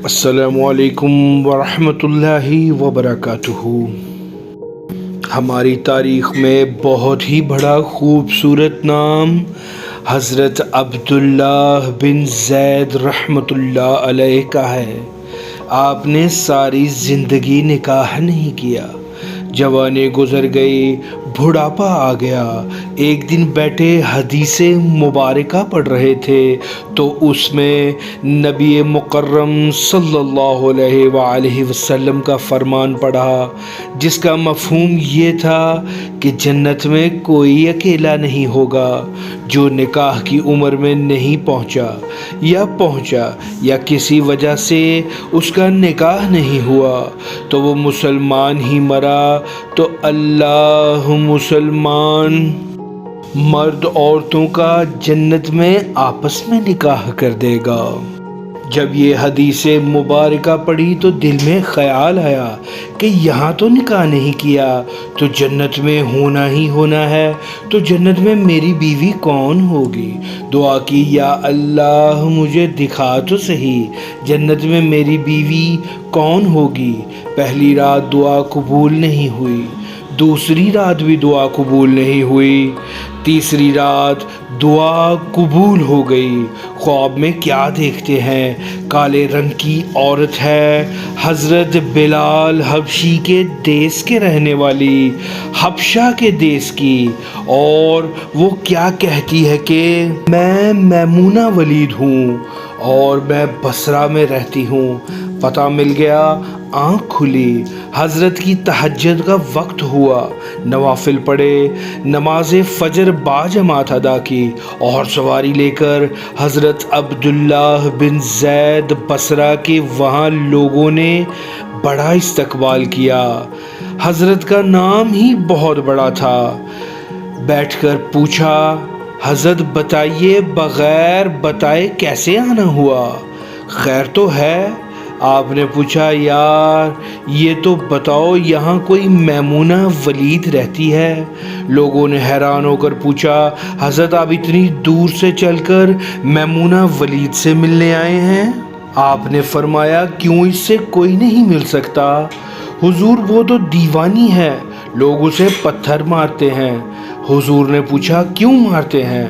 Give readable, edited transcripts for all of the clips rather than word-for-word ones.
السلام علیکم ورحمۃ اللہ وبرکاتہ۔ ہماری تاریخ میں بہت ہی بڑا خوبصورت نام حضرت عبداللہ بن زید رحمۃ اللہ علیہ کا ہے۔ آپ نے ساری زندگی نکاح نہیں کیا، جوانی گزر گئی، بڑھاپا آ گیا۔ ایک دن بیٹھے حدیث مبارکہ پڑھ رہے تھے تو اس میں نبی مکرم صلی اللہ علیہ وآلہ وسلم کا فرمان پڑھا، جس کا مفہوم یہ تھا کہ جنت میں کوئی اکیلا نہیں ہوگا جو نکاح کی عمر میں نہیں پہنچا یا کسی وجہ سے اس کا نکاح نہیں ہوا تو وہ مسلمان ہی مرا تو اللہ مسلمان مرد عورتوں کا جنت میں آپس میں نکاح کر دے گا۔ جب یہ حدیث مبارکہ پڑھی تو دل میں خیال آیا کہ یہاں تو نکاح نہیں کیا تو جنت میں ہونا ہی ہونا ہے، تو جنت میں میری بیوی کون ہوگی؟ دعا کی، یا اللہ مجھے دکھا تو صحیح جنت میں میری بیوی کون ہوگی۔ پہلی رات دعا قبول نہیں ہوئی، دوسری رات بھی دعا قبول نہیں ہوئی، تیسری رات دعا قبول ہو گئی۔ خواب میں کیا دیکھتے ہیں؟ کالے رنگ کی عورت ہے، حضرت بلال حبشی کے دیس کے رہنے والی، حبشہ کے دیس کی، اور وہ کیا کہتی ہے کہ میں میمونہ ولید ہوں اور میں بصرہ میں رہتی ہوں۔ پتہ مل گیا، آنکھ کھلی، حضرت کی تہجد کا وقت ہوا، نوافل پڑھے، نماز فجر باجماعت ادا کی اور سواری لے کر حضرت عبداللہ بن زید بصرہ کے وہاں لوگوں نے بڑا استقبال کیا۔ حضرت کا نام ہی بہت بڑا تھا۔ بیٹھ کر پوچھا، حضرت بتائیے، بغیر بتائے کیسے آنا ہوا؟ خیر تو ہے؟ آپ نے پوچھا، یار یہ تو بتاؤ یہاں کوئی میمونہ ولید رہتی ہے؟ لوگوں نے حیران ہو کر پوچھا، حضرت آپ اتنی دور سے چل کر میمونہ ولید سے ملنے آئے ہیں؟ آپ نے فرمایا، کیوں اس سے کوئی نہیں مل سکتا؟ حضور وہ تو دیوانی ہے، لوگ اسے پتھر مارتے ہیں۔ حضور نے پوچھا، کیوں مارتے ہیں؟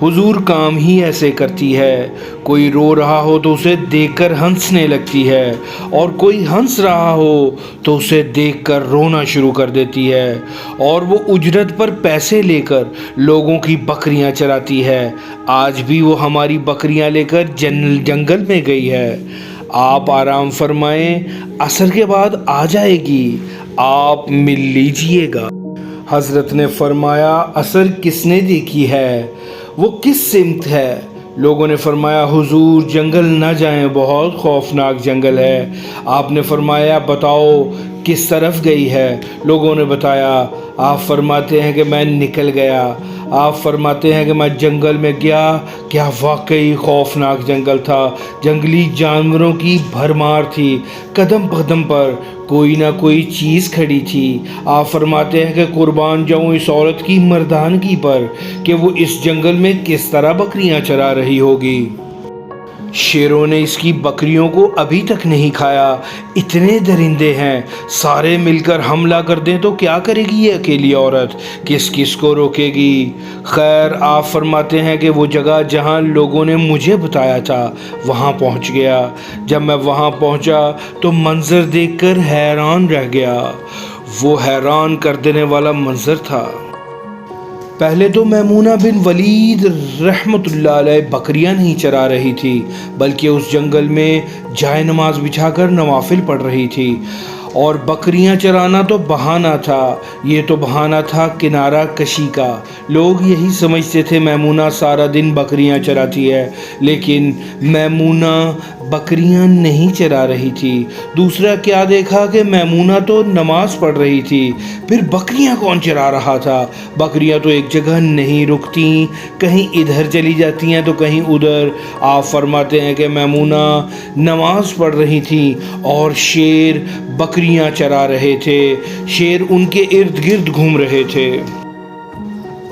حضور کام ہی ایسے کرتی ہے، کوئی رو رہا ہو تو اسے دیکھ کر ہنسنے لگتی ہے، اور کوئی ہنس رہا ہو تو اسے دیکھ کر رونا شروع کر دیتی ہے، اور وہ اجرت پر پیسے لے کر لوگوں کی بکریاں چراتی ہے۔ آج بھی وہ ہماری بکریاں لے کر جنگل میں گئی ہے۔ آپ آرام فرمائیں، عصر کے بعد آ جائے گی، آپ مل لیجئے گا۔ حضرت نے فرمایا، عصر کس نے دیکھی ہے؟ وہ کس سمت ہے؟ لوگوں نے فرمایا، حضور جنگل نہ جائیں، بہت خوفناک جنگل ہے۔ آپ نے فرمایا، بتاؤ کس طرف گئی ہے؟ لوگوں نے بتایا۔ آپ فرماتے ہیں کہ میں نکل گیا۔ آپ فرماتے ہیں کہ میں جنگل میں گیا، کیا واقعی خوفناک جنگل تھا، جنگلی جانوروں کی بھرمار تھی، قدم قدم پر کوئی نہ کوئی چیز کھڑی تھی۔ آپ فرماتے ہیں کہ قربان جاؤں اس عورت کی مردانگی پر کہ وہ اس جنگل میں کس طرح بکریاں چرا رہی ہوگی۔ شیروں نے اس کی بکریوں کو ابھی تک نہیں کھایا، اتنے درندے ہیں، سارے مل کر حملہ کر دیں تو کیا کرے گی یہ اکیلی عورت، کس کس کو روکے گی؟ خیر، آپ فرماتے ہیں کہ وہ جگہ جہاں لوگوں نے مجھے بتایا تھا وہاں پہنچ گیا۔ جب میں وہاں پہنچا تو منظر دیکھ کر حیران رہ گیا۔ وہ حیران کر دینے والا منظر تھا۔ پہلے تو میمونہ بن ولید رحمۃ اللہ علیہ بکریاں نہیں چرا رہی تھی، بلکہ اس جنگل میں جائے نماز بچھا کر نوافل پڑھ رہی تھی، اور بکریاں چرانا تو بہانہ تھا، یہ تو بہانہ تھا کنارہ کشی کا۔ لوگ یہی سمجھتے تھے میمونہ سارا دن بکریاں چراتی ہے، لیکن میمونہ بکریاں نہیں چرا رہی تھی۔ دوسرا کیا دیکھا کہ میمونہ تو نماز پڑھ رہی تھی، پھر بکریاں کون چرا رہا تھا؟ بکریاں تو ایک جگہ نہیں رکتی، کہیں ادھر چلی جاتی ہیں تو کہیں ادھر۔ آپ فرماتے ہیں کہ میمونہ نماز پڑھ رہی تھی اور شیر بکریاں چرا رہے تھے، شیر ان کے ارد گرد گھوم رہے تھے۔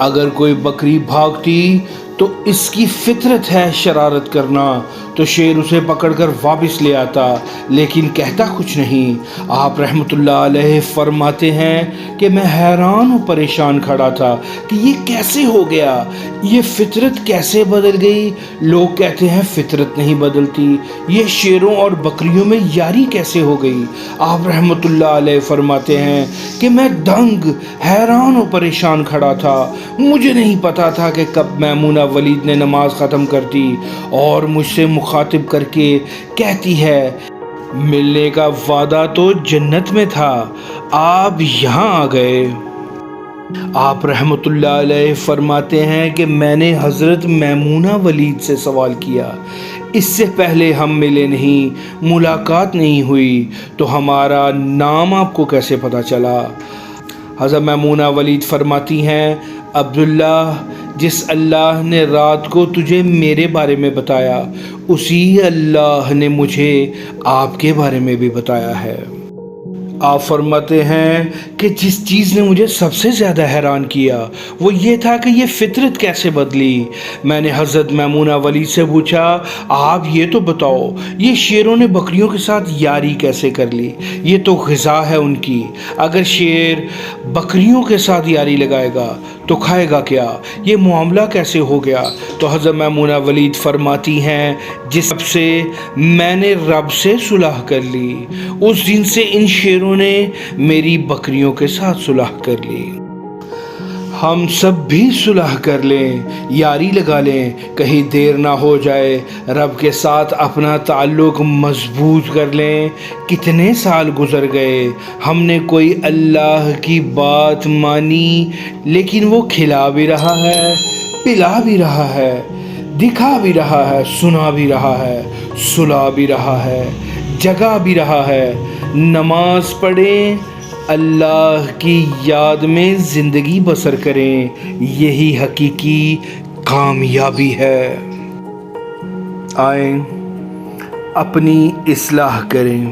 اگر کوئی بکری بھاگتی تو اس کی فطرت ہے شرارت کرنا، تو شیر اسے پکڑ کر واپس لے آتا، لیکن کہتا کچھ نہیں۔ آپ رحمۃ اللہ علیہ فرماتے ہیں کہ میں حیران و پریشان کھڑا تھا کہ یہ کیسے ہو گیا، یہ فطرت کیسے بدل گئی۔ لوگ کہتے ہیں فطرت نہیں بدلتی، یہ شیروں اور بکریوں میں یاری کیسے ہو گئی۔ آپ رحمۃ اللہ علیہ فرماتے ہیں کہ میں دنگ، حیران و پریشان کھڑا تھا، مجھے نہیں پتا تھا کہ کب میمونہ ولید نے نماز ختم کر دی اور مجھ سے مخاطب کر کے کہتی ہے، ملنے کا وعدہ تو جنت میں تھا، آپ یہاں آ گئے۔ آپ رحمۃ اللہ علیہ فرماتے ہیں کہ میں نے حضرت میمونہ ولید سے سوال کیا، اس سے پہلے ہم ملے نہیں، ملاقات نہیں ہوئی، تو ہمارا نام آپ کو کیسے پتہ چلا؟ حضرت میمونہ ولید فرماتی ہیں، عبداللہ، جس اللہ نے رات کو تجھے میرے بارے میں بتایا، اسی اللہ نے مجھے آپ کے بارے میں بھی بتایا ہے۔ آپ فرماتے ہیں کہ جس چیز نے مجھے سب سے زیادہ حیران کیا وہ یہ تھا کہ یہ فطرت کیسے بدلی۔ میں نے حضرت میمونہ ولید سے پوچھا، آپ یہ تو بتاؤ، یہ شیروں نے بکریوں کے ساتھ یاری کیسے کر لی؟ یہ تو غذا ہے ان کی، اگر شیر بکریوں کے ساتھ یاری لگائے گا تو کھائے گا کیا؟ یہ معاملہ کیسے ہو گیا؟ تو حضرت میمونہ ولید فرماتی ہیں، جس سے میں نے رب سے صلح کر لی، اس دن سے ان شیروں نے میری بکریوں کے ساتھ صلح کر لی۔ ہم سب بھی صلح کر لیں، یاری لگا لیں، کہیں دیر نہ ہو جائے، رب کے ساتھ اپنا تعلق مضبوط کر لیں۔ کتنے سال گزر گئے، ہم نے کوئی اللہ کی بات مانی، لیکن وہ کھلا بھی رہا ہے، پلا بھی رہا ہے، دکھا بھی رہا ہے، سنا بھی رہا ہے، سلا بھی رہا ہے، جگا بھی رہا ہے۔ نماز پڑھیں، اللہ کی یاد میں زندگی بسر کریں، یہی حقیقی کامیابی ہے۔ آئیں اپنی اصلاح کریں۔